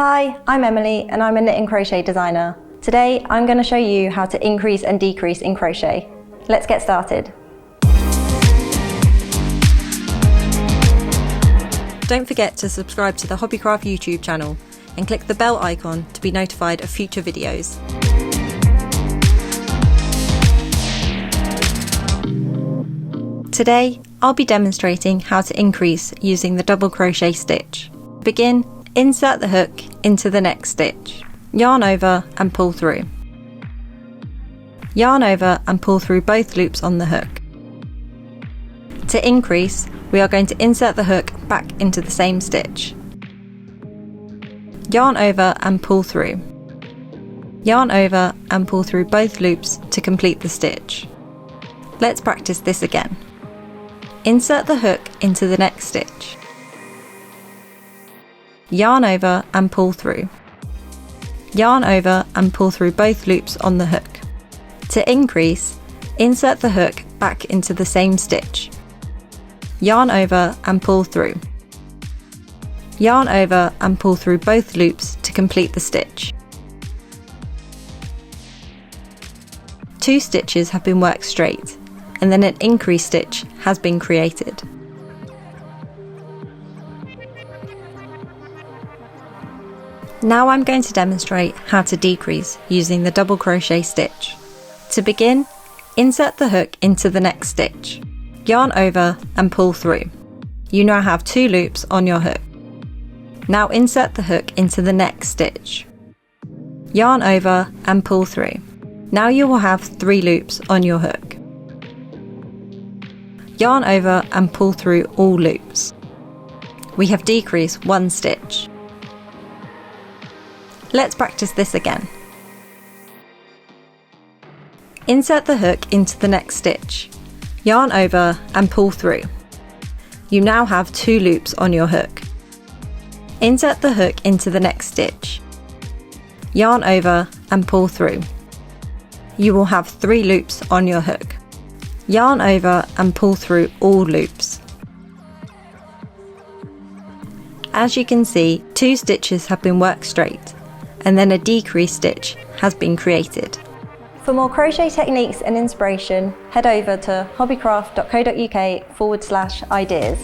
Hi, I'm Emily and I'm a knit and crochet designer. Today I'm going to show you how to increase and decrease in crochet. Let's get started. Don't forget to subscribe to the Hobbycraft YouTube channel and click the bell icon to be notified of future videos. Today I'll be demonstrating how to increase using the double crochet stitch. To begin, insert the hook into the next stitch. Yarn over and pull through. Yarn over and pull through both loops on the hook. To increase, we are going to insert the hook back into the same stitch. Yarn over and pull through. Yarn over and pull through both loops to complete the stitch. Let's practice this again. Insert the hook into the next stitch. Yarn over and pull through. Yarn over and pull through both loops on the hook. To increase, insert the hook back into the same stitch. Yarn over and pull through. Yarn over and pull through both loops to complete the stitch. 2 stitches have been worked straight, and then an increase stitch has been created. Now I'm going to demonstrate how to decrease using the double crochet stitch. To begin, insert the hook into the next stitch. Yarn over and pull through. You now have 2 loops on your hook. Now insert the hook into the next stitch. Yarn over and pull through. Now you will have 3 loops on your hook. Yarn over and pull through all loops. We have decreased 1 stitch. Let's practice this again. Insert the hook into the next stitch. Yarn over and pull through. You now have 2 loops on your hook. Insert the hook into the next stitch. Yarn over and pull through. You will have 3 loops on your hook. Yarn over and pull through all loops. As you can see, 2 stitches have been worked straight, and then a decrease stitch has been created. For more crochet techniques and inspiration, head over to hobbycraft.co.uk/ideas.